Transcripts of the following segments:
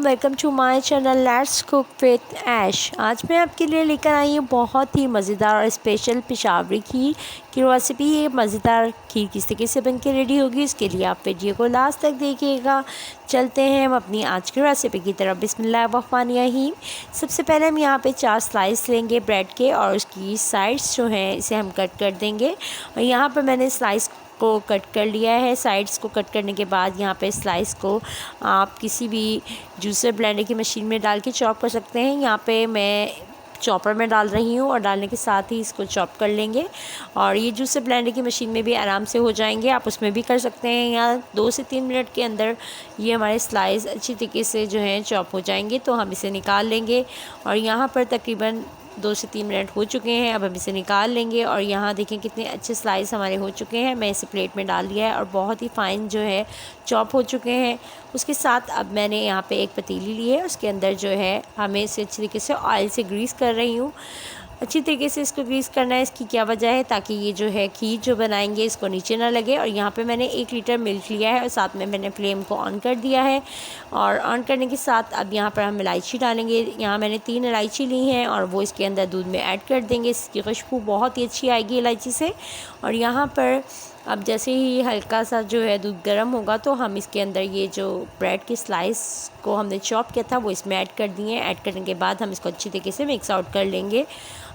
Welcome to my channel let's cook with Aish. आज मैं आपके लिए लेकर आई हूँ बहुत ही मज़ेदार और स्पेशल पेशावरी खीर की रेसिपी। ये मज़ेदार खीर किस तरीके से बनके रेडी होगी, इसके लिए आप वीडियो को लास्ट तक देखिएगा। चलते हैं हम अपनी आज की रेसिपी की तरफ। बिस्मिल्लाहिर्रहमानिर्रहीम। सबसे पहले हम यहाँ पे 4 स्लाइस लेंगे ब्रेड के और उसकी साइड्स जो हैं इसे हम कट कर देंगे। और यहाँ पर मैंने स्लाइस को कट कर लिया है। साइड्स को कट करने के बाद यहाँ पे स्लाइस को आप किसी भी जूसर ब्लेंडर की मशीन में डाल के चॉप कर सकते हैं। यहाँ पे मैं चॉपर में डाल रही हूँ और डालने के साथ ही इसको चॉप कर लेंगे। और ये जूसर ब्लेंडर की मशीन में भी आराम से हो जाएंगे, आप उसमें भी कर सकते हैं। यहाँ 2 से 3 मिनट के अंदर ये हमारे स्लाइस अच्छी तरीके से जो है चॉप हो जाएंगे, तो हम इसे निकाल लेंगे। और यहाँ पर तकरीबन 2 से 3 मिनट हो चुके हैं, अब हम इसे निकाल लेंगे। और यहाँ देखें कितने अच्छे स्लाइस हमारे हो चुके हैं। मैं इसे प्लेट में डाल दिया है और बहुत ही फ़ाइन जो है चॉप हो चुके हैं। उसके साथ अब मैंने यहाँ पे एक पतीली ली है, उसके अंदर जो है हमें इसे अच्छी तरीके से ऑयल से ग्रीस कर रही हूँ। अच्छी तरीके से इसको ग्रीस करना है। इसकी क्या वजह है, ताकि ये जो है खीर जो बनाएंगे इसको नीचे ना लगे। और यहाँ पे मैंने 1 लीटर मिल्क लिया है और साथ में मैंने फ्लेम को ऑन कर दिया है। और ऑन करने के साथ अब यहाँ पर हम इलायची डालेंगे। यहाँ मैंने 3 इलायची ली हैं और वो इसके अंदर दूध में ऐड कर देंगे। इसकी खुशबू बहुत ही अच्छी आएगी इलायची से। और यहाँ पर अब जैसे ही हल्का सा जो है दूध गर्म होगा तो हम इसके अंदर ये जो ब्रेड के स्लाइस को हमने चॉप किया था वो इसमें ऐड कर दिए। ऐड करने के बाद हम इसको अच्छी तरीके से मिक्स आउट कर लेंगे।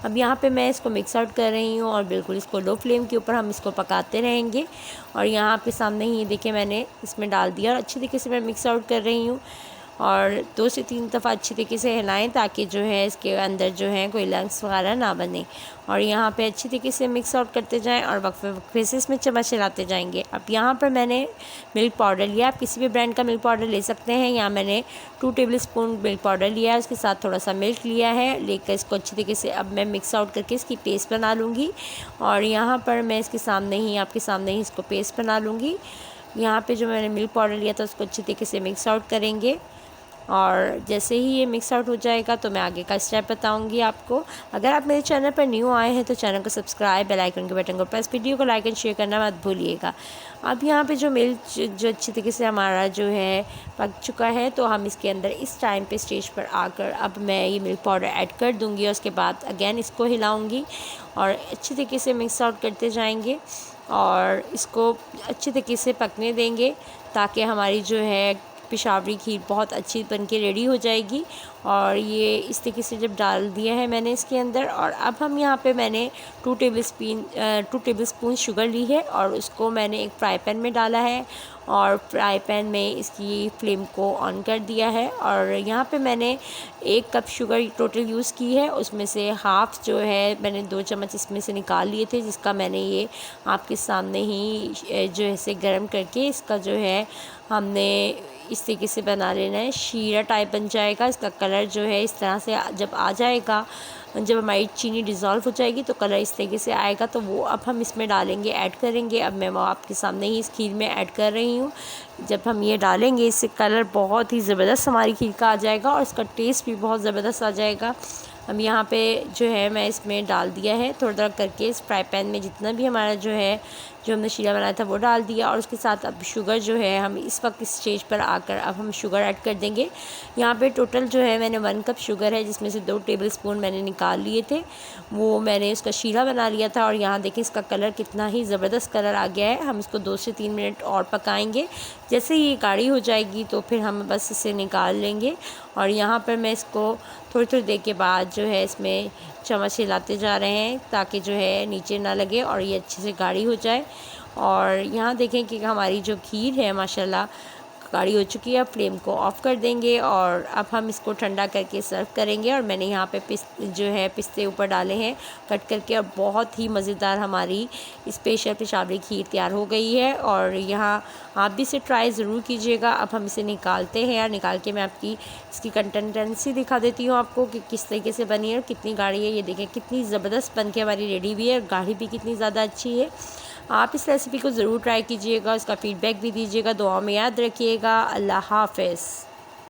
अब यहाँ पे मैं इसको मिक्स आउट कर रही हूँ और बिल्कुल इसको लो फ्लेम के ऊपर हम इसको पकाते रहेंगे। और यहाँ आपके सामने ही देखिए मैंने इसमें डाल दिया और अच्छी तरीके से मैं मिक्स आउट कर रही हूँ। और 2 से 3 दफ़ा अच्छी तरीके से हिलाएं ताकि जो है इसके अंदर जो है कोई लम्स वगैरह ना बने। और यहाँ पे अच्छी तरीके से मिक्स आउट करते जाएं और वक्फे से इसमें चम्मच हिलाते जाएंगे। अब यहाँ पर मैंने मिल्क पाउडर लिया, आप किसी भी ब्रांड का मिल्क पाउडर ले सकते हैं। यहाँ मैंने 2 टेबलस्पून मिल्क पाउडर लिया है, उसके साथ थोड़ा सा मिल्क लिया है। लेकर इसको अच्छी तरीके से अब मैं मिक्स आउट करके इसकी पेस्ट बना लूँगी। और यहाँ पर मैं इसके सामने ही आपके सामने ही इसको पेस्ट बना लूँगी। यहाँ पर जो मैंने मिल्क पाउडर लिया था उसको अच्छी तरीके से मिक्स आउट करेंगे। और जैसे ही ये मिक्स आउट हो जाएगा तो मैं आगे का स्टेप बताऊंगी आपको। अगर आप मेरे चैनल पर न्यू आए हैं तो चैनल को सब्सक्राइब, बेल आइकन के बटन को प्रेस, वीडियो को लाइक एंड शेयर करना मत भूलिएगा। अब यहाँ पे जो मिल्क जो अच्छी तरीके से हमारा जो है पक चुका है तो हम इसके अंदर इस टाइम पे स्टेज पर आकर अब मैं ये मिल्क पाउडर ऐड कर दूँगी। और उसके बाद अगेन इसको हिलाऊँगी और अच्छी तरीके से मिक्स आउट करते जाएँगे और इसको अच्छी तरीके से पकने देंगे ताकि हमारी जो है पेशावरी खीर बहुत अच्छी बनके रेडी हो जाएगी। और ये इस तरीके से जब डाल दिया है मैंने इसके अंदर, और अब हम यहाँ पे मैंने 2 टेबलस्पून शुगर ली है और उसको मैंने एक फ्राई पैन में डाला है और फ्राई पैन में इसकी फ्लेम को ऑन कर दिया है। और यहाँ पे मैंने 1 कप शुगर टोटल यूज़ की है, उसमें से हाफ़ जो है मैंने 2 चम्मच इसमें से निकाल लिए थे, जिसका मैंने ये आपके सामने ही जो है इसे गर्म करके इसका जो है हमने इस तरीके से बना लेना है। शीरा टाइप बन जाएगा। इसका कलर जो है इस तरह से जब आ जाएगा, जब हमारी चीनी डिज़ोल्व हो जाएगी तो कलर इस तरीके से आएगा, तो वो अब हम इसमें डालेंगे, ऐड करेंगे। अब मैं वो आपके सामने ही इस खीर में ऐड कर रही हूँ। जब हम ये डालेंगे इससे कलर बहुत ही ज़बरदस्त हमारी खीर का आ जाएगा और इसका टेस्ट भी बहुत ज़बरदस्त आ जाएगा। अब यहाँ पे जो है मैं इसमें डाल दिया है थोड़ा थोड़ा करके इस फ्राई पैन में जितना भी हमारा जो है जो हमने शीरा बनाया था वो डाल दिया। और उसके साथ अब शुगर जो है हम इस वक्त इस स्टेज पर आकर अब हम शुगर ऐड कर देंगे। यहाँ पे टोटल जो है मैंने 1 कप शुगर है, जिसमें से 2 टेबलस्पून मैंने निकाल लिए थे, वो मैंने इसका शीरा बना लिया था। और यहाँ देखें इसका कलर कितना ही ज़बरदस्त कलर आ गया है। हम इसको 2 से 3 मिनट और पकाएंगे। जैसे ही ये गाढ़ी हो जाएगी तो फिर हम बस इसे निकाल लेंगे। और यहाँ पर मैं इसको थोड़ी थोड़ी देर के बाद जो है इसमें चम्मच हिलाते जा रहे हैं ताकि जो है नीचे ना लगे और ये अच्छे से गाढ़ी हो जाए। और यहाँ देखें कि हमारी जो खीर है माशाल्लाह गाढ़ी हो चुकी है। अब फ्लेम को ऑफ़ कर देंगे और अब हम इसको ठंडा करके सर्व करेंगे। और मैंने यहाँ पे पिस्ते ऊपर डाले हैं कट करके, और बहुत ही मज़ेदार हमारी स्पेशल पेशावरी खीर तैयार हो गई है। और यहाँ आप भी इसे ट्राई ज़रूर कीजिएगा। अब हम इसे निकालते हैं, और निकाल के मैं आपकी इसकी कंसिस्टेंसी दिखा देती हूँ आपको कि किस तरीके से बनी है और कितनी गाढ़ी है। ये देखें कितनी ज़बरदस्त बन के हमारी रेडी हुई है और गाढ़ी भी कितनी ज़्यादा अच्छी है। आप इस रेसिपी को ज़रूर ट्राई कीजिएगा, उसका फ़ीडबैक भी दीजिएगा। दुआ में याद रखिएगा। अल्लाह हाफ़िज़।